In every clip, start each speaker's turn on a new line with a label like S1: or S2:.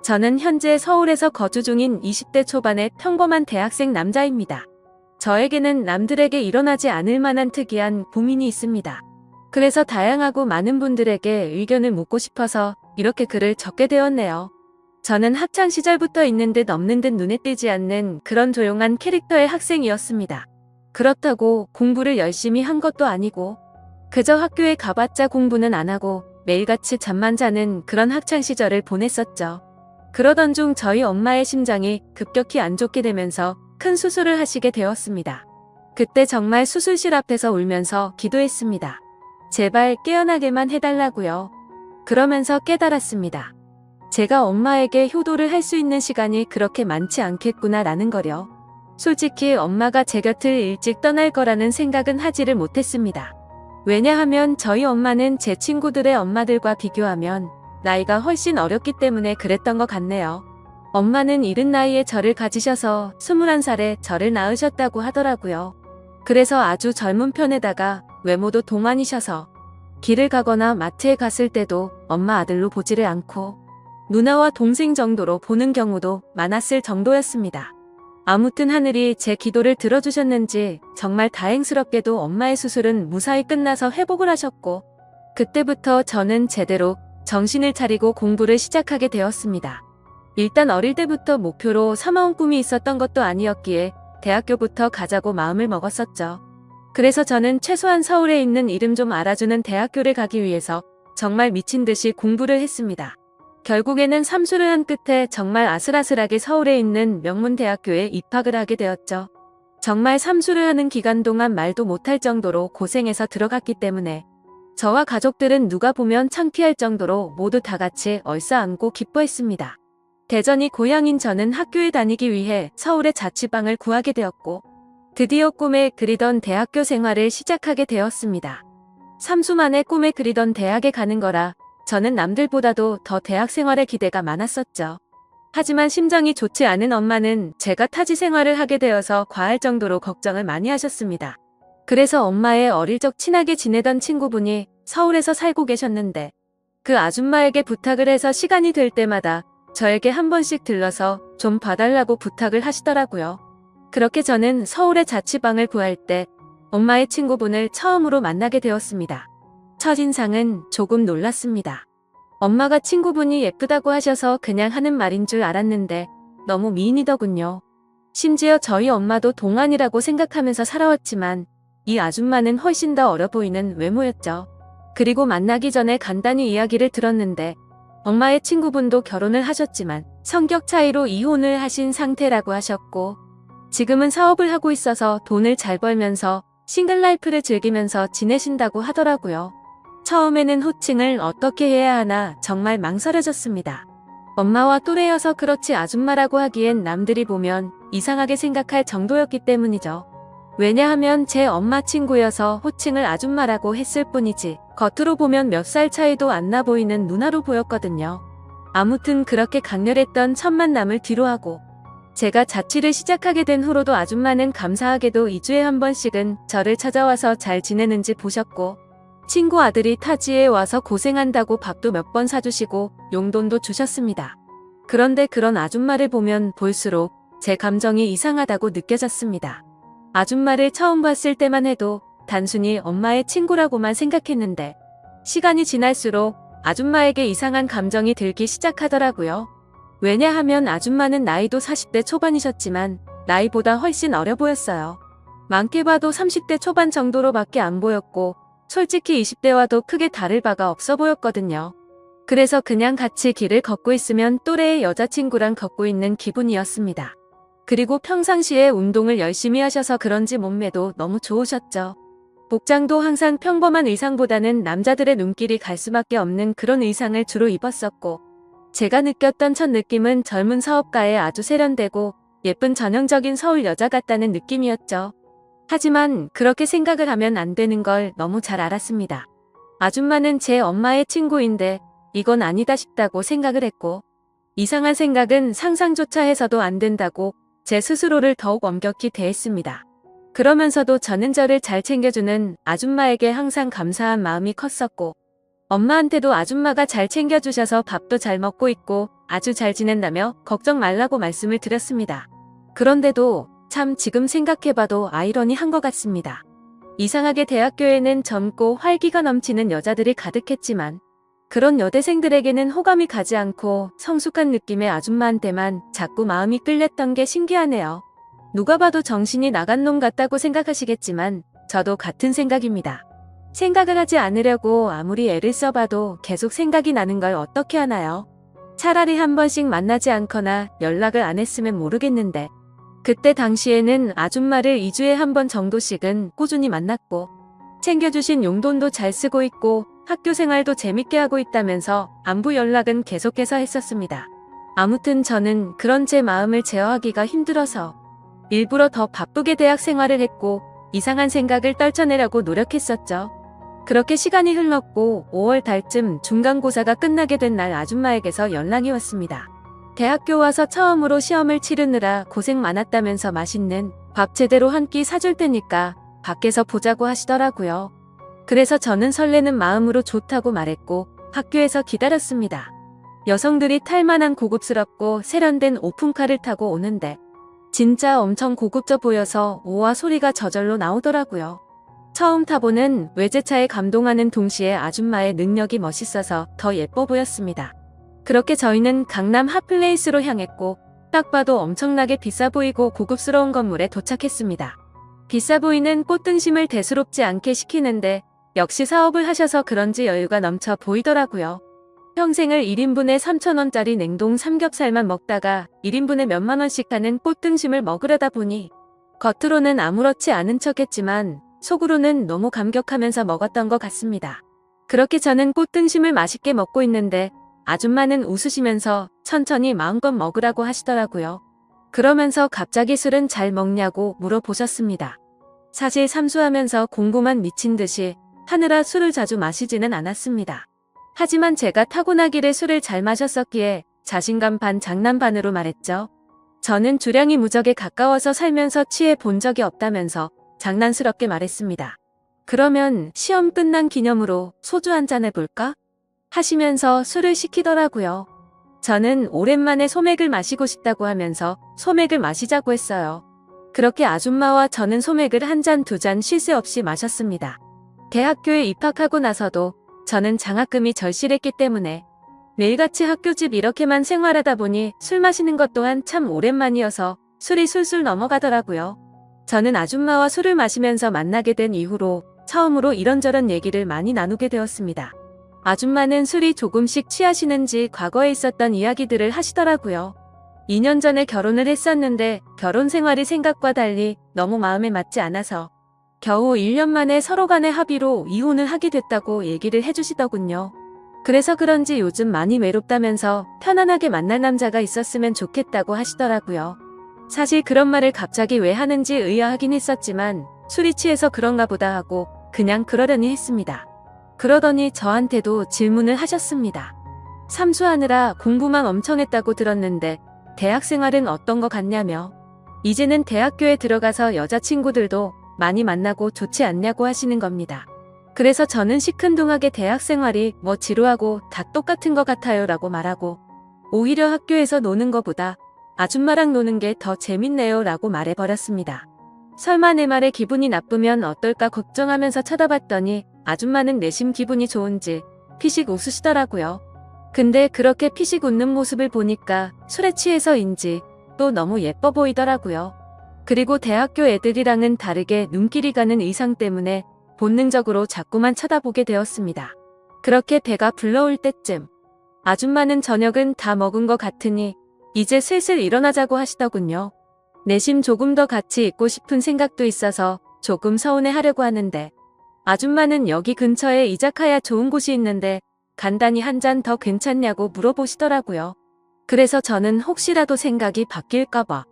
S1: 저는 현재 서울에서 거주 중인 20대 초반의 평범한 대학생 남자입니다. 저에게는 남들에게 일어나지 않을 만한 특이한 고민이 있습니다. 그래서 다양하고 많은 분들에게 의견을 묻고 싶어서 이렇게 글을 적게 되었네요. 저는 학창시절부터 있는 듯 없는 듯 눈에 띄지 않는 그런 조용한 캐릭터의 학생이었습니다. 그렇다고 공부를 열심히 한 것도 아니고 그저 학교에 가봤자 공부는 안 하고 매일같이 잠만 자는 그런 학창시절을 보냈었죠. 그러던 중 저희 엄마의 심장이 급격히 안 좋게 되면서 큰 수술을 하시게 되었습니다. 그때 정말 수술실 앞에서 울면서 기도했습니다. 제발 깨어나게만 해달라고요. 그러면서 깨달았습니다. 제가 엄마에게 효도를 할 수 있는 시간이 그렇게 많지 않겠구나 라는 거요. 솔직히 엄마가 제 곁을 일찍 떠날 거라는 생각은 하지를 못했습니다. 왜냐하면 저희 엄마는 제 친구들의 엄마들과 비교하면 나이가 훨씬 어렸기 때문에 그랬던 것 같네요. 엄마는 이른 나이에 저를 가지셔서 21살에 저를 낳으셨다고 하더라고요. 그래서 아주 젊은 편에다가 외모도 동안이셔서 길을 가거나 마트에 갔을 때도 엄마 아들로 보지를 않고 누나와 동생 정도로 보는 경우도 많았을 정도였습니다. 아무튼 하늘이 제 기도를 들어주셨는지 정말 다행스럽게도 엄마의 수술은 무사히 끝나서 회복을 하셨고 그때부터 저는 제대로 정신을 차리고 공부를 시작하게 되었습니다. 일단 어릴 때부터 목표로 사모은 꿈이 있었던 것도 아니었기에 대학교부터 가자고 마음을 먹었었죠. 그래서 저는 최소한 서울에 있는 이름 좀 알아주는 대학교를 가기 위해서 정말 미친 듯이 공부를 했습니다. 결국에는 삼수를 한 끝에 정말 아슬아슬하게 서울에 있는 명문대학교에 입학을 하게 되었죠. 정말 삼수를 하는 기간 동안 말도 못할 정도로 고생해서 들어갔기 때문에 저와 가족들은 누가 보면 창피할 정도로 모두 다 같이 얼싸안고 기뻐했습니다. 대전이 고향인 저는 학교에 다니기 위해 서울의 자취방을 구하게 되었고 드디어 꿈에 그리던 대학교 생활을 시작하게 되었습니다. 3수 만에 꿈에 그리던 대학에 가는 거라 저는 남들보다도 더 대학 생활에 기대가 많았었죠. 하지만 심정이 좋지 않은 엄마는 제가 타지 생활을 하게 되어서 과할 정도로 걱정을 많이 하셨습니다. 그래서 엄마의 어릴 적 친하게 지내던 친구분이 서울에서 살고 계셨는데 그 아줌마에게 부탁을 해서 시간이 될 때마다 저에게 한 번씩 들러서 좀 봐달라고 부탁을 하시더라고요. 그렇게 저는 서울의 자취방을 구할 때 엄마의 친구분을 처음으로 만나게 되었습니다. 첫인상은 조금 놀랐습니다. 엄마가 친구분이 예쁘다고 하셔서 그냥 하는 말인 줄 알았는데 너무 미인이더군요. 심지어 저희 엄마도 동안이라고 생각하면서 살아왔지만 이 아줌마는 훨씬 더 어려 보이는 외모였죠. 그리고 만나기 전에 간단히 이야기를 들었는데 엄마의 친구분도 결혼을 하셨지만 성격 차이로 이혼을 하신 상태라고 하셨고 지금은 사업을 하고 있어서 돈을 잘 벌면서 싱글 라이프를 즐기면서 지내신다고 하더라고요. 처음에는 호칭을 어떻게 해야 하나 정말 망설여졌습니다. 엄마와 또래여서 그렇지 아줌마라고 하기엔 남들이 보면 이상하게 생각할 정도였기 때문이죠. 왜냐하면 제 엄마 친구여서 호칭을 아줌마라고 했을 뿐이지 겉으로 보면 몇 살 차이도 안 나 보이는 누나로 보였거든요. 아무튼 그렇게 강렬했던 첫 만남을 뒤로하고 제가 자취를 시작하게 된 후로도 아줌마는 감사하게도 2주에 한 번씩은 저를 찾아와서 잘 지내는지 보셨고 친구 아들이 타지에 와서 고생한다고 밥도 몇 번 사주시고 용돈도 주셨습니다. 그런데 그런 아줌마를 보면 볼수록 제 감정이 이상하다고 느껴졌습니다. 아줌마를 처음 봤을 때만 해도 단순히 엄마의 친구라고만 생각했는데 시간이 지날수록 아줌마에게 이상한 감정이 들기 시작하더라고요. 왜냐하면 아줌마는 나이도 40대 초반이셨지만 나이보다 훨씬 어려 보였어요. 많게 봐도 30대 초반 정도로밖에 안 보였고 솔직히 20대와도 크게 다를 바가 없어 보였거든요. 그래서 그냥 같이 길을 걷고 있으면 또래의 여자친구랑 걷고 있는 기분이었습니다. 그리고 평상시에 운동을 열심히 하셔서 그런지 몸매도 너무 좋으셨죠. 복장도 항상 평범한 의상보다는 남자들의 눈길이 갈 수밖에 없는 그런 의상을 주로 입었었고 제가 느꼈던 첫 느낌은 젊은 사업가에 아주 세련되고 예쁜 전형적인 서울 여자 같다는 느낌이었죠. 하지만 그렇게 생각을 하면 안 되는 걸 너무 잘 알았습니다. 아줌마는 제 엄마의 친구인데 이건 아니다 싶다고 생각을 했고 이상한 생각은 상상조차 해서도 안 된다고 제 스스로를 더욱 엄격히 대했습니다. 그러면서도 저는 저를 잘 챙겨주는 아줌마에게 항상 감사한 마음이 컸었고 엄마한테도 아줌마가 잘 챙겨주셔서 밥도 잘 먹고 있고 아주 잘 지낸다며 걱정 말라고 말씀을 드렸습니다. 그런데도 참 지금 생각해봐도 아이러니한 것 같습니다. 이상하게 대학교에는 젊고 활기가 넘치는 여자들이 가득했지만 그런 여대생들에게는 호감이 가지 않고 성숙한 느낌의 아줌마한테만 자꾸 마음이 끌렸던 게 신기하네요. 누가 봐도 정신이 나간 놈 같다고 생각하시겠지만 저도 같은 생각입니다. 생각을 하지 않으려고 아무리 애를 써봐도 계속 생각이 나는 걸 어떻게 하나요? 차라리 한 번씩 만나지 않거나 연락을 안 했으면 모르겠는데 그때 당시에는 아줌마를 2주에 한 번 정도씩은 꾸준히 만났고 챙겨주신 용돈도 잘 쓰고 있고 학교 생활도 재밌게 하고 있다면서 안부 연락은 계속해서 했었습니다. 아무튼 저는 그런 제 마음을 제어하기가 힘들어서 일부러 더 바쁘게 대학 생활을 했고 이상한 생각을 떨쳐내려고 노력했었죠. 그렇게 시간이 흘렀고 5월 달쯤 중간고사가 끝나게 된 날 아줌마에게서 연락이 왔습니다. 대학교 와서 처음으로 시험을 치르느라 고생 많았다면서 맛있는 밥 제대로 한 끼 사줄 테니까 밖에서 보자고 하시더라고요. 그래서 저는 설레는 마음으로 좋다고 말했고 학교에서 기다렸습니다. 여성들이 탈만한 고급스럽고 세련된 오픈카를 타고 오는데 진짜 엄청 고급져 보여서 오와 소리가 저절로 나오더라고요. 처음 타보는 외제차에 감동하는 동시에 아줌마의 능력이 멋있어서 더 예뻐 보였습니다. 그렇게 저희는 강남 핫플레이스로 향했고 딱 봐도 엄청나게 비싸 보이고 고급스러운 건물에 도착했습니다. 비싸 보이는 꽃등심을 대수롭지 않게 시키는데 역시 사업을 하셔서 그런지 여유가 넘쳐 보이더라고요. 평생을 1인분에 3,000원짜리 냉동 삼겹살만 먹다가 1인분에 몇만 원씩 하는 꽃등심을 먹으려다 보니 겉으로는 아무렇지 않은 척했지만 속으로는 너무 감격하면서 먹었던 것 같습니다. 그렇게 저는 꽃등심을 맛있게 먹고 있는데 아줌마는 웃으시면서 천천히 마음껏 먹으라고 하시더라고요. 그러면서 갑자기 술은 잘 먹냐고 물어보셨습니다. 사실 삼수하면서 공부만 미친 듯이 하느라 술을 자주 마시지는 않았습니다. 하지만 제가 타고나기를 술을 잘 마셨었기에 자신감 반 장난 반으로 말했죠. 저는 주량이 무적에 가까워서 살면서 취해 본 적이 없다면서 장난스럽게 말했습니다. 그러면 시험 끝난 기념으로 소주 한잔 해볼까? 하시면서 술을 시키더라고요. 저는 오랜만에 소맥을 마시고 싶다고 하면서 소맥을 마시자고 했어요. 그렇게 아줌마와 저는 소맥을 한 잔 두 잔 쉴 새 없이 마셨습니다. 대학교에 입학하고 나서도 저는 장학금이 절실했기 때문에 매일같이 학교집 이렇게만 생활하다 보니 술 마시는 것 또한 참 오랜만이어서 술이 술술 넘어가더라고요. 저는 아줌마와 술을 마시면서 만나게 된 이후로 처음으로 이런저런 얘기를 많이 나누게 되었습니다. 아줌마는 술이 조금씩 취하시는지 과거에 있었던 이야기들을 하시더라고요. 2년 전에 결혼을 했었는데 결혼 생활이 생각과 달리 너무 마음에 맞지 않아서 겨우 1년 만에 서로 간의 합의로 이혼을 하게 됐다고 얘기를 해주시더군요. 그래서 그런지 요즘 많이 외롭다면서 편안하게 만날 남자가 있었으면 좋겠다고 하시더라고요. 사실 그런 말을 갑자기 왜 하는지 의아하긴 했었지만 술이 취해서 그런가 보다 하고 그냥 그러려니 했습니다. 그러더니 저한테도 질문을 하셨습니다. 삼수하느라 공부만 엄청 했다고 들었는데 대학 생활은 어떤 거 같냐며. 이제는 대학교에 들어가서 여자친구들도 많이 만나고 좋지 않냐고 하시는 겁니다. 그래서 저는 시큰둥하게 대학 생활이 뭐 지루하고 다 똑같은 것 같아요 라고 말하고 오히려 학교에서 노는 것보다 아줌마랑 노는 게 더 재밌네요 라고 말해버렸습니다. 설마 내 말에 기분이 나쁘면 어떨까 걱정하면서 쳐다봤더니 아줌마는 내심 기분이 좋은지 피식 웃으시더라고요. 근데 그렇게 피식 웃는 모습을 보니까 술에 취해서인지 또 너무 예뻐 보이더라고요. 그리고 대학교 애들이랑은 다르게 눈길이 가는 의상 때문에 본능적으로 자꾸만 쳐다보게 되었습니다. 그렇게 배가 불러올 때쯤 아줌마는 저녁은 다 먹은 것 같으니 이제 슬슬 일어나자고 하시더군요. 내심 조금 더 같이 있고 싶은 생각도 있어서 조금 서운해 하려고 하는데 아줌마는 여기 근처에 이자카야 좋은 곳이 있는데 간단히 한 잔 더 괜찮냐고 물어보시더라고요. 그래서 저는 혹시라도 생각이 바뀔까봐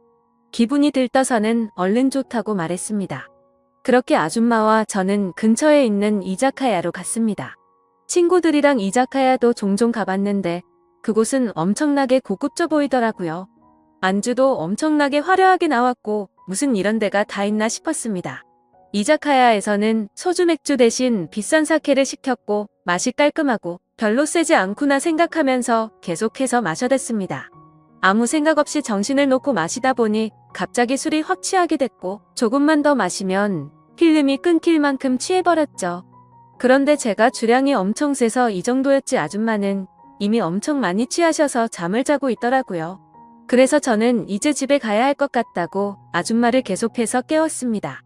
S1: 기분이 들떠서는 얼른 좋다고 말했습니다. 그렇게 아줌마와 저는 근처에 있는 이자카야로 갔습니다. 친구들이랑 이자카야도 종종 가봤는데 그곳은 엄청나게 고급져 보이더라고요. 안주도 엄청나게 화려하게 나왔고 무슨 이런 데가 다 있나 싶었습니다. 이자카야에서는 소주 맥주 대신 비싼 사케를 시켰고 맛이 깔끔하고 별로 세지 않구나 생각하면서 계속해서 마셔댔습니다. 아무 생각 없이 정신을 놓고 마시다 보니 갑자기 술이 확 취하게 됐고 조금만 더 마시면 필름이 끊길 만큼 취해버렸죠. 그런데 제가 주량이 엄청 세서 이 정도였지 아줌마는 이미 엄청 많이 취하셔서 잠을 자고 있더라고요. 그래서 저는 이제 집에 가야 할 것 같다고 아줌마를 계속해서 깨웠습니다.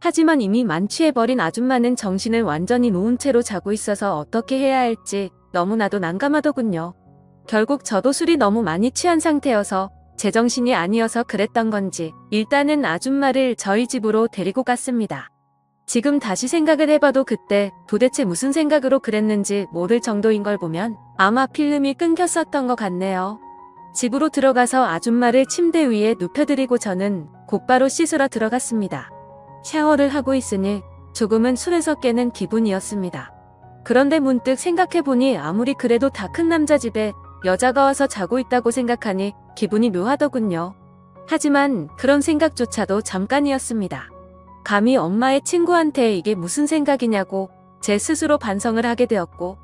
S1: 하지만 이미 만취해버린 아줌마는 정신을 완전히 놓은 채로 자고 있어서 어떻게 해야 할지 너무나도 난감하더군요. 결국 저도 술이 너무 많이 취한 상태여서 제정신이 아니어서 그랬던 건지 일단은 아줌마를 저희 집으로 데리고 갔습니다. 지금 다시 생각을 해봐도 그때 도대체 무슨 생각으로 그랬는지 모를 정도인 걸 보면 아마 필름이 끊겼었던 것 같네요. 집으로 들어가서 아줌마를 침대 위에 눕혀드리고 저는 곧바로 씻으러 들어갔습니다. 샤워를 하고 있으니 조금은 술에서 깨는 기분이었습니다. 그런데 문득 생각해보니 아무리 그래도 다 큰 남자 집에 여자가 와서 자고 있다고 생각하니 기분이 묘하더군요. 하지만 그런 생각조차도 잠깐이었습니다. 감히 엄마의 친구한테 이게 무슨 생각이냐고 제 스스로 반성을 하게 되었고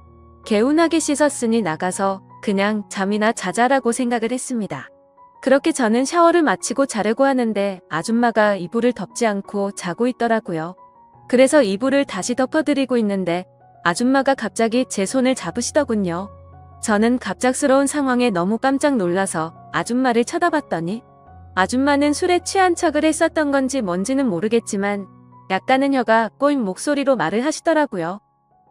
S1: 개운하게 씻었으니 나가서 그냥 잠이나 자자라고 생각을 했습니다. 그렇게 저는 샤워를 마치고 자려고 하는데 아줌마가 이불을 덮지 않고 자고 있더라고요. 그래서 이불을 다시 덮어드리고 있는데 아줌마가 갑자기 제 손을 잡으시더군요. 저는 갑작스러운 상황에 너무 깜짝 놀라서 아줌마를 쳐다봤더니 아줌마는 술에 취한 척을 했었던 건지 뭔지는 모르겠지만 약간은 혀가 꼬인 목소리로 말을 하시더라고요.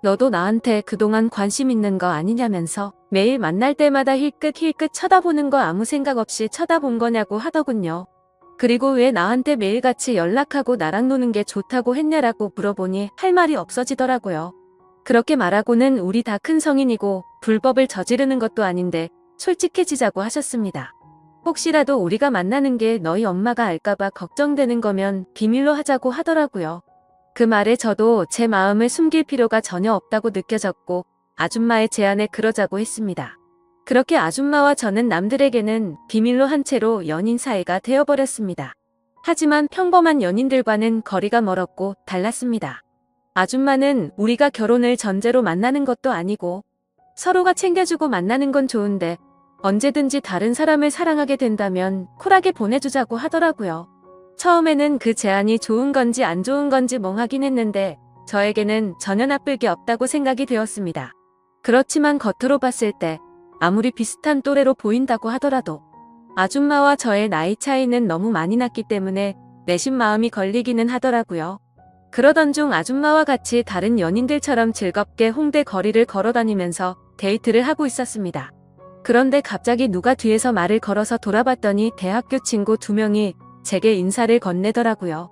S1: 너도 나한테 그동안 관심 있는 거 아니냐면서 매일 만날 때마다 힐끗힐끗 쳐다보는 거 아무 생각 없이 쳐다본 거냐고 하더군요. 그리고 왜 나한테 매일같이 연락하고 나랑 노는 게 좋다고 했냐라고 물어보니 할 말이 없어지더라고요. 그렇게 말하고는 우리 다 큰 성인이고 불법을 저지르는 것도 아닌데 솔직해지자고 하셨습니다. 혹시라도 우리가 만나는 게 너희 엄마가 알까봐 걱정되는 거면 비밀로 하자고 하더라고요. 그 말에 저도 제 마음을 숨길 필요가 전혀 없다고 느껴졌고 아줌마의 제안에 그러자고 했습니다. 그렇게 아줌마와 저는 남들에게는 비밀로 한 채로 연인 사이가 되어버렸습니다. 하지만 평범한 연인들과는 거리가 멀었고 달랐습니다. 아줌마는 우리가 결혼을 전제로 만나는 것도 아니고 서로가 챙겨주고 만나는 건 좋은데 언제든지 다른 사람을 사랑하게 된다면 쿨하게 보내주자고 하더라고요. 처음에는 그 제안이 좋은 건지 안 좋은 건지 멍하긴 했는데 저에게는 전혀 나쁠 게 없다고 생각이 되었습니다. 그렇지만 겉으로 봤을 때 아무리 비슷한 또래로 보인다고 하더라도 아줌마와 저의 나이 차이는 너무 많이 났기 때문에 내심 마음이 걸리기는 하더라고요. 그러던 중 아줌마와 같이 다른 연인들처럼 즐겁게 홍대 거리를 걸어다니면서 데이트를 하고 있었습니다. 그런데 갑자기 누가 뒤에서 말을 걸어서 돌아봤더니 대학교 친구 2명이 제게 인사를 건네더라고요.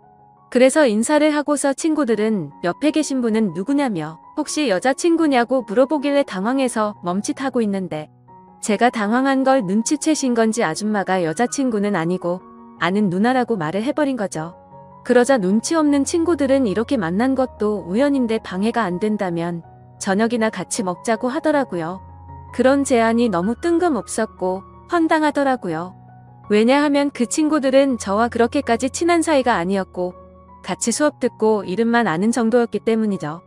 S1: 그래서 인사를 하고서 친구들은 옆에 계신 분은 누구냐며 혹시 여자친구냐고 물어보길래 당황해서 멈칫하고 있는데 제가 당황한 걸 눈치채신 건지 아줌마가 여자친구는 아니고 아는 누나라고 말을 해버린 거죠. 그러자 눈치 없는 친구들은 이렇게 만난 것도 우연인데 방해가 안 된다면 저녁이나 같이 먹자고 하더라고요. 그런 제안이 너무 뜬금없었고 황당하더라고요. 왜냐하면 그 친구들은 저와 그렇게까지 친한 사이가 아니었고 같이 수업 듣고 이름만 아는 정도였기 때문이죠.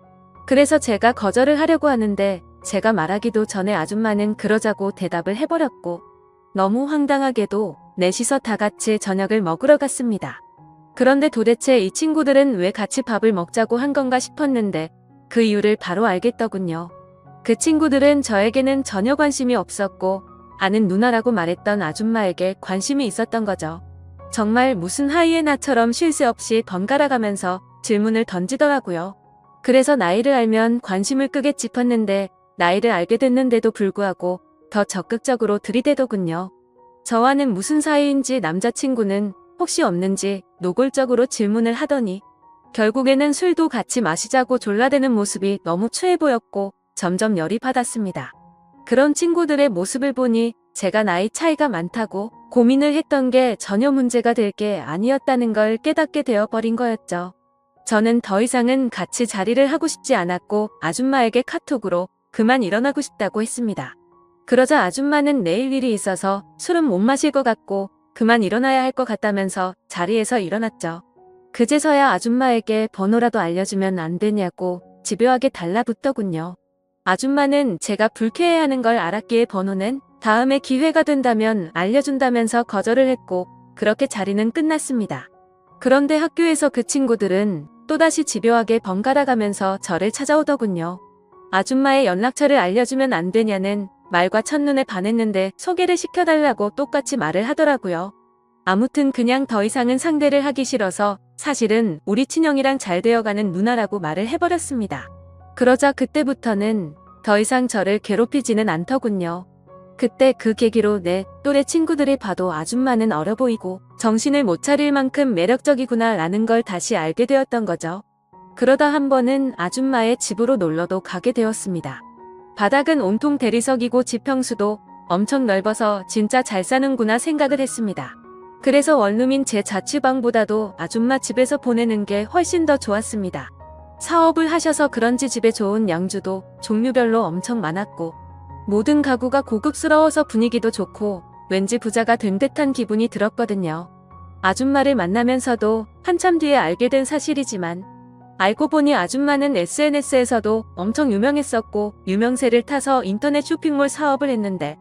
S1: 그래서 제가 거절을 하려고 하는데 제가 말하기도 전에 아줌마는 그러자고 대답을 해버렸고 너무 황당하게도 넷이서 다 같이 저녁을 먹으러 갔습니다. 그런데 도대체 이 친구들은 왜 같이 밥을 먹자고 한 건가 싶었는데 그 이유를 바로 알겠더군요. 그 친구들은 저에게는 전혀 관심이 없었고 아는 누나라고 말했던 아줌마에게 관심이 있었던 거죠. 정말 무슨 하이에나처럼 쉴 새 없이 번갈아 가면서 질문을 던지더라고요. 그래서 나이를 알면 관심을 끄게 짚었는데 나이를 알게 됐는데도 불구하고 더 적극적으로 들이대더군요. 저와는 무슨 사이인지 남자친구는 혹시 없는지 노골적으로 질문을 하더니 결국에는 술도 같이 마시자고 졸라대는 모습이 너무 추해 보였고 점점 열이 받았습니다. 그런 친구들의 모습을 보니 제가 나이 차이가 많다고 고민을 했던 게 전혀 문제가 될 게 아니었다는 걸 깨닫게 되어버린 거였죠. 저는 더 이상은 같이 자리를 하고 싶지 않았고 아줌마에게 카톡으로 그만 일어나고 싶다고 했습니다. 그러자 아줌마는 내일 일이 있어서 술은 못 마실 것 같고 그만 일어나야 할 것 같다면서 자리에서 일어났죠. 그제서야 아줌마에게 번호라도 알려주면 안 되냐고 집요하게 달라붙더군요. 아줌마는 제가 불쾌해하는 걸 알았기에 번호는 다음에 기회가 된다면 알려준다면서 거절을 했고 그렇게 자리는 끝났습니다. 그런데 학교에서 그 친구들은 또다시 집요하게 번갈아 가면서 저를 찾아오더군요. 아줌마의 연락처를 알려주면 안 되냐는 말과 첫눈에 반했는데 소개를 시켜달라고 똑같이 말을 하더라고요. 아무튼 그냥 더 이상은 상대를 하기 싫어서 사실은 우리 친형이랑 잘 되어가는 누나라고 말을 해버렸습니다. 그러자 그때부터는 더 이상 저를 괴롭히지는 않더군요. 그때 그 계기로 내 또래 친구들이 봐도 아줌마는 어려 보이고 정신을 못 차릴 만큼 매력적이구나 라는 걸 다시 알게 되었던 거죠. 그러다 한 번은 아줌마의 집으로 놀러도 가게 되었습니다. 바닥은 온통 대리석이고 지평수도 엄청 넓어서 진짜 잘 사는구나 생각을 했습니다. 그래서 원룸인 제 자취방보다도 아줌마 집에서 보내는 게 훨씬 더 좋았습니다. 사업을 하셔서 그런지 집에 좋은 양주도 종류별로 엄청 많았고 모든 가구가 고급스러워서 분위기도 좋고 왠지 부자가 된 듯한 기분이 들었거든요. 아줌마를 만나면서도 한참 뒤에 알게 된 사실이지만 알고 보니 아줌마는 SNS에서도 엄청 유명했었고 유명세를 타서 인터넷 쇼핑몰 사업을 했는데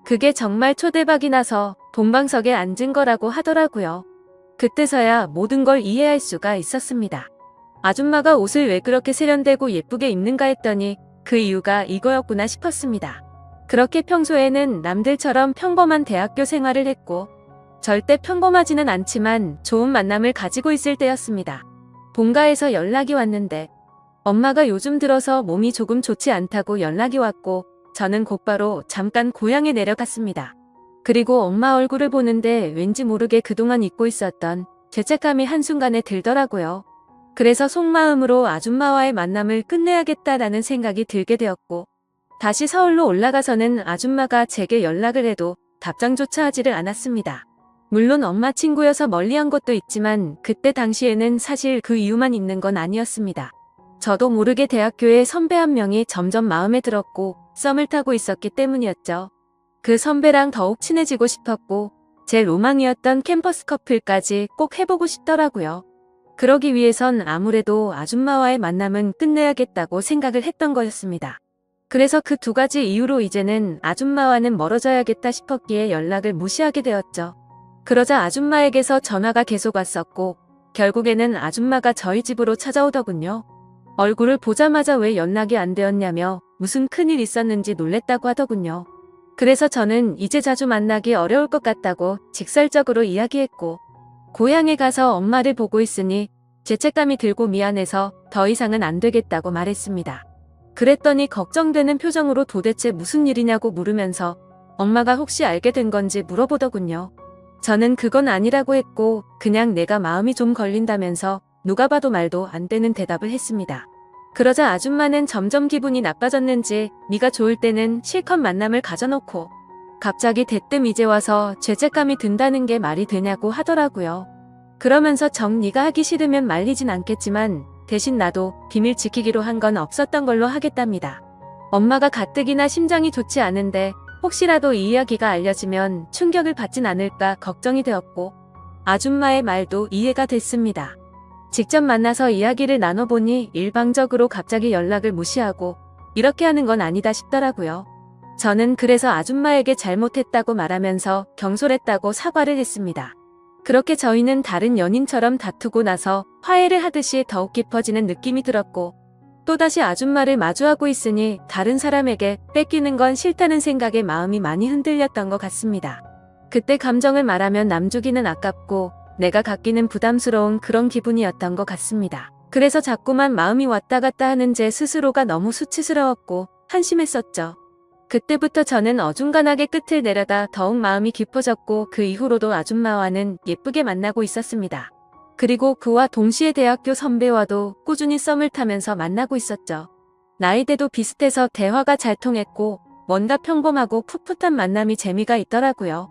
S1: 그게 정말 초대박이 나서 본방석에 앉은 거라고 하더라고요. 그때서야 모든 걸 이해할 수가 있었습니다. 아줌마가 옷을 왜 그렇게 세련되고 예쁘게 입는가 했더니 그 이유가 이거였구나 싶었습니다. 그렇게 평소에는 남들처럼 평범한 대학교 생활을 했고 절대 평범하지는 않지만 좋은 만남을 가지고 있을 때였습니다. 본가에서 연락이 왔는데 엄마가 요즘 들어서 몸이 조금 좋지 않다고 연락이 왔고 저는 곧바로 잠깐 고향에 내려갔습니다. 그리고 엄마 얼굴을 보는데 왠지 모르게 그동안 잊고 있었던 죄책감이 한순간에 들더라고요. 그래서 속마음으로 아줌마와의 만남을 끝내야겠다라는 생각이 들게 되었고 다시 서울로 올라가서는 아줌마가 제게 연락을 해도 답장조차 하지를 않았습니다. 물론 엄마 친구여서 멀리한 것도 있지만 그때 당시에는 사실 그 이유만 있는 건 아니었습니다. 저도 모르게 대학교에 선배 한 명이 점점 마음에 들었고 썸을 타고 있었기 때문이었죠. 그 선배랑 더욱 친해지고 싶었고 제 로망이었던 캠퍼스 커플까지 꼭 해보고 싶더라고요. 그러기 위해선 아무래도 아줌마와의 만남은 끝내야겠다고 생각을 했던 거였습니다. 그래서 그 두 가지 이유로 이제는 아줌마와는 멀어져야겠다 싶었기에 연락을 무시하게 되었죠. 그러자 아줌마에게서 전화가 계속 왔었고 결국에는 아줌마가 저희 집으로 찾아오더군요. 얼굴을 보자마자 왜 연락이 안 되었냐며 무슨 큰일 있었는지 놀랬다고 하더군요. 그래서 저는 이제 자주 만나기 어려울 것 같다고 직설적으로 이야기했고 고향에 가서 엄마를 보고 있으니 죄책감이 들고 미안해서 더 이상은 안 되겠다고 말했습니다. 그랬더니 걱정되는 표정으로 도대체 무슨 일이냐고 물으면서 엄마가 혹시 알게 된 건지 물어보더군요. 저는 그건 아니라고 했고 그냥 내가 마음이 좀 걸린다면서 누가 봐도 말도 안 되는 대답을 했습니다. 그러자 아줌마는 점점 기분이 나빠졌는지 네가 좋을 때는 실컷 만남을 가져놓고 갑자기 대뜸 이제 와서 죄책감이 든다는 게 말이 되냐고 하더라고요. 그러면서 정 네가 하기 싫으면 말리진 않겠지만 대신 나도 비밀 지키기로 한 건 없었던 걸로 하겠답니다. 엄마가 가뜩이나 심장이 좋지 않은데 혹시라도 이 이야기가 알려지면 충격을 받진 않을까 걱정이 되었고 아줌마의 말도 이해가 됐습니다. 직접 만나서 이야기를 나눠보니 일방적으로 갑자기 연락을 무시하고 이렇게 하는 건 아니다 싶더라고요. 저는 그래서 아줌마에게 잘못했다고 말하면서 경솔했다고 사과를 했습니다. 그렇게 저희는 다른 연인처럼 다투고 나서 화해를 하듯이 더욱 깊어지는 느낌이 들었고 또다시 아줌마를 마주하고 있으니 다른 사람에게 뺏기는 건 싫다는 생각에 마음이 많이 흔들렸던 것 같습니다. 그때 감정을 말하면 남주기는 아깝고 내가 갖기는 부담스러운 그런 기분이었던 것 같습니다. 그래서 자꾸만 마음이 왔다 갔다 하는 제 스스로가 너무 수치스러웠고 한심했었죠. 그때부터 저는 어중간하게 끝을 내려다 더욱 마음이 깊어졌고 그 이후로도 아줌마와는 예쁘게 만나고 있었습니다. 그리고 그와 동시에 대학교 선배와도 꾸준히 썸을 타면서 만나고 있었죠. 나이대도 비슷해서 대화가 잘 통했고 뭔가 평범하고 풋풋한 만남이 재미가 있더라고요.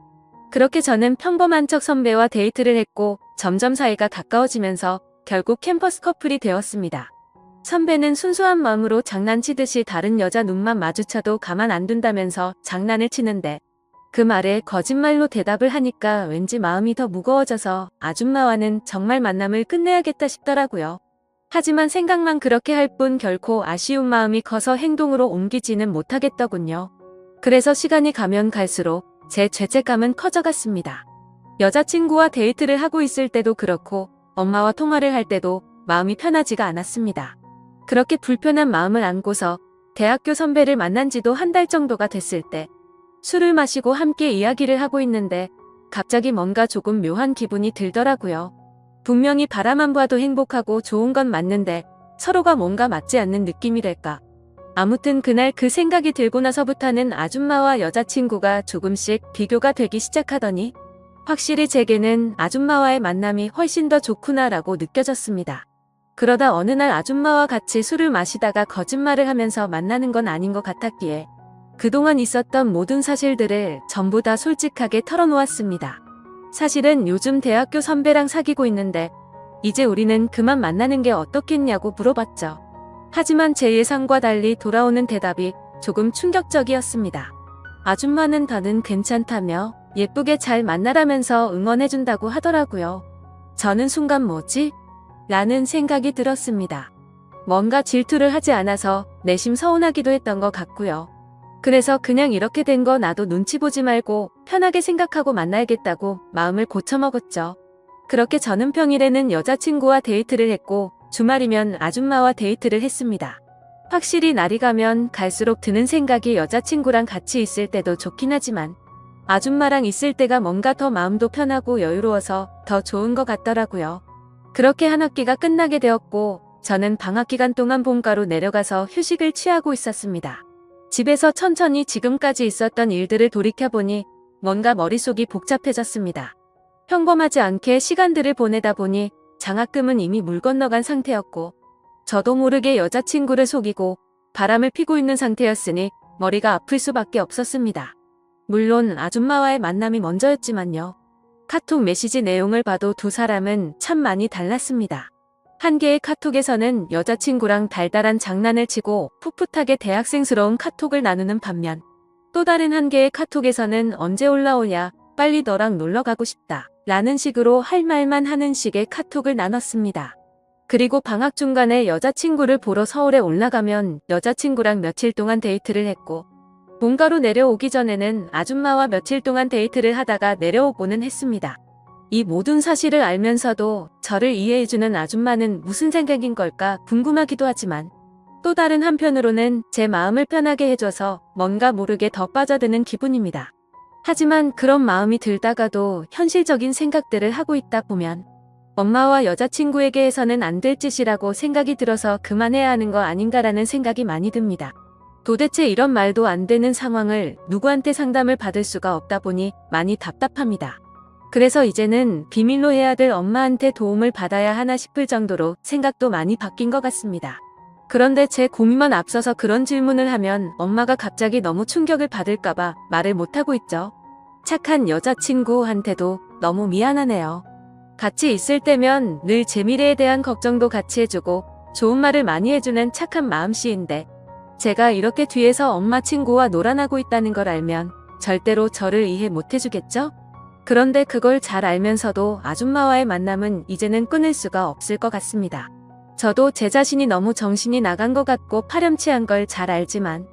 S1: 그렇게 저는 평범한 척 선배와 데이트를 했고 점점 사이가 가까워지면서 결국 캠퍼스 커플이 되었습니다. 선배는 순수한 마음으로 장난치듯이 다른 여자 눈만 마주쳐도 가만 안 둔다면서 장난을 치는데 그 말에 거짓말로 대답을 하니까 왠지 마음이 더 무거워져서 아줌마와는 정말 만남을 끝내야겠다 싶더라고요. 하지만 생각만 그렇게 할 뿐 결코 아쉬운 마음이 커서 행동으로 옮기지는 못하겠더군요. 그래서 시간이 가면 갈수록 제 죄책감은 커져갔습니다. 여자친구와 데이트를 하고 있을 때도 그렇고 엄마와 통화를 할 때도 마음이 편하지가 않았습니다. 그렇게 불편한 마음을 안고서 대학교 선배를 만난 지도 한 달 정도가 됐을 때 술을 마시고 함께 이야기를 하고 있는데 갑자기 뭔가 조금 묘한 기분이 들더라고요. 분명히 바라만 봐도 행복하고 좋은 건 맞는데 서로가 뭔가 맞지 않는 느낌이랄까. 아무튼 그날 그 생각이 들고 나서부터는 아줌마와 여자친구가 조금씩 비교가 되기 시작하더니 확실히 제게는 아줌마와의 만남이 훨씬 더 좋구나라고 느껴졌습니다. 그러다 어느 날 아줌마와 같이 술을 마시다가 거짓말을 하면서 만나는 건 아닌 것 같았기에 그동안 있었던 모든 사실들을 전부 다 솔직하게 털어놓았습니다. 사실은 요즘 대학교 선배랑 사귀고 있는데 이제 우리는 그만 만나는 게 어떻겠냐고 물어봤죠. 하지만 제 예상과 달리 돌아오는 대답이 조금 충격적이었습니다. 아줌마는 더는 괜찮다며 예쁘게 잘 만나라면서 응원해준다고 하더라고요. 저는 순간 뭐지? 라는 생각이 들었습니다. 뭔가 질투를 하지 않아서 내심 서운하기도 했던 것 같고요. 그래서 그냥 이렇게 된 거 나도 눈치 보지 말고 편하게 생각하고 만나야겠다고 마음을 고쳐먹었죠. 그렇게 저는 평일에는 여자친구와 데이트를 했고 주말이면 아줌마와 데이트를 했습니다. 확실히 날이 가면 갈수록 드는 생각이 여자친구랑 같이 있을 때도 좋긴 하지만 아줌마랑 있을 때가 뭔가 더 마음도 편하고 여유로워서 더 좋은 것 같더라고요. 그렇게 한 학기가 끝나게 되었고 저는 방학 기간 동안 본가로 내려가서 휴식을 취하고 있었습니다. 집에서 천천히 지금까지 있었던 일들을 돌이켜보니 뭔가 머릿속이 복잡해졌습니다. 평범하지 않게 시간들을 보내다 보니 장학금은 이미 물 건너간 상태였고 저도 모르게 여자친구를 속이고 바람을 피고 있는 상태였으니 머리가 아플 수밖에 없었습니다. 물론 아줌마와의 만남이 먼저였지만요. 카톡 메시지 내용을 봐도 두 사람은 참 많이 달랐습니다. 한 개의 카톡에서는 여자친구랑 달달한 장난을 치고 풋풋하게 대학생스러운 카톡을 나누는 반면 또 다른 한 개의 카톡에서는 언제 올라오냐, 빨리 너랑 놀러 가고 싶다 라는 식으로 할 말만 하는 식의 카톡을 나눴습니다. 그리고 방학 중간에 여자친구를 보러 서울에 올라가면 여자친구랑 며칠 동안 데이트를 했고 본가로 내려오기 전에는 아줌마와 며칠 동안 데이트를 하다가 내려오고는 했습니다. 이 모든 사실을 알면서도 저를 이해해주는 아줌마는 무슨 생각인 걸까 궁금하기도 하지만 또 다른 한편으로는 제 마음을 편하게 해줘서 뭔가 모르게 더 빠져드는 기분입니다. 하지만 그런 마음이 들다가도 현실적인 생각들을 하고 있다 보면 엄마와 여자친구에게 해서는 안 될 짓이라고 생각이 들어서 그만해야 하는 거 아닌가라는 생각이 많이 듭니다. 도대체 이런 말도 안 되는 상황을 누구한테 상담을 받을 수가 없다 보니 많이 답답합니다. 그래서 이제는 비밀로 해야 될 엄마한테 도움을 받아야 하나 싶을 정도로 생각도 많이 바뀐 것 같습니다. 그런데 제 고민만 앞서서 그런 질문을 하면 엄마가 갑자기 너무 충격을 받을까봐 말을 못하고 있죠. 착한 여자친구한테도 너무 미안하네요. 같이 있을 때면 늘 제 미래에 대한 걱정도 같이 해주고 좋은 말을 많이 해주는 착한 마음씨인데 제가 이렇게 뒤에서 엄마 친구와 놀아나고 있다는 걸 알면 절대로 저를 이해 못해주겠죠? 그런데 그걸 잘 알면서도 아줌마와의 만남은 이제는 끊을 수가 없을 것 같습니다. 저도 제 자신이 너무 정신이 나간 것 같고 파렴치한 걸 잘 알지만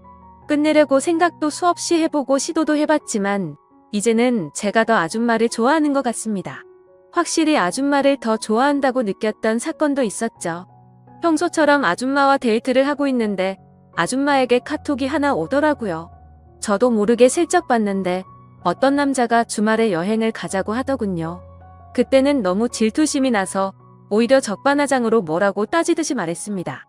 S1: 끝내려고 생각도 수없이 해보고 시도도 해봤지만 이제는 제가 더 아줌마를 좋아하는 것 같습니다. 확실히 아줌마를 더 좋아한다고 느꼈던 사건도 있었죠. 평소처럼 아줌마와 데이트를 하고 있는데 아줌마에게 카톡이 하나 오더라고요. 저도 모르게 슬쩍 봤는데 어떤 남자가 주말에 여행을 가자고 하더군요. 그때는 너무 질투심이 나서 오히려 적반하장으로 뭐라고 따지듯이 말했습니다.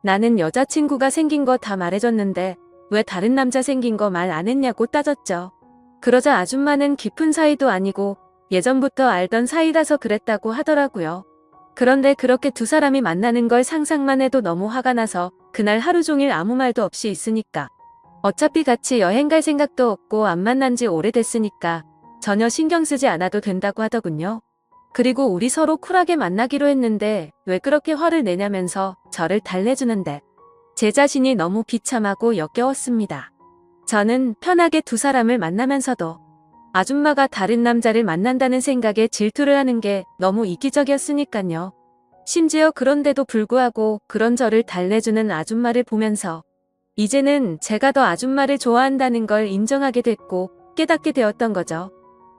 S1: 나는 여자친구가 생긴 거 다 말해줬는데 왜 다른 남자 생긴 거 말 안 했냐고 따졌죠. 그러자 아줌마는 깊은 사이도 아니고 예전부터 알던 사이라서 그랬다고 하더라고요. 그런데 그렇게 두 사람이 만나는 걸 상상만 해도 너무 화가 나서 그날 하루 종일 아무 말도 없이 있으니까 어차피 같이 여행 갈 생각도 없고 안 만난 지 오래됐으니까 전혀 신경 쓰지 않아도 된다고 하더군요. 그리고 우리 서로 쿨하게 만나기로 했는데 왜 그렇게 화를 내냐면서 저를 달래주는데 제 자신이 너무 비참하고 역겨웠습니다. 저는 편하게 두 사람을 만나면서도 아줌마가 다른 남자를 만난다는 생각에 질투를 하는 게 너무 이기적이었으니까요. 심지어 그런데도 불구하고 그런 저를 달래주는 아줌마를 보면서 이제는 제가 더 아줌마를 좋아한다는 걸 인정하게 됐고 깨닫게 되었던 거죠.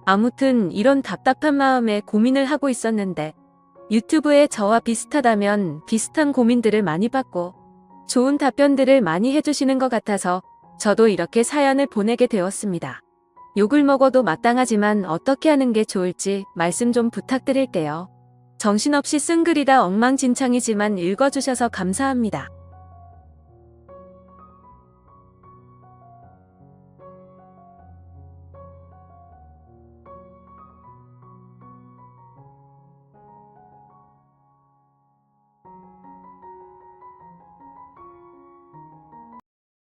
S1: 아무튼 이런 답답한 마음에 고민을 하고 있었는데 유튜브에 저와 비슷하다면 비슷한 고민들을 많이 받고 좋은 답변들을 많이 해주시는 것 같아서 저도 이렇게 사연을 보내게 되었습니다. 욕을 먹어도 마땅하지만 어떻게 하는 게 좋을지 말씀 좀 부탁드릴게요. 정신없이 쓴 글이라 엉망진창이지만 읽어주셔서 감사합니다.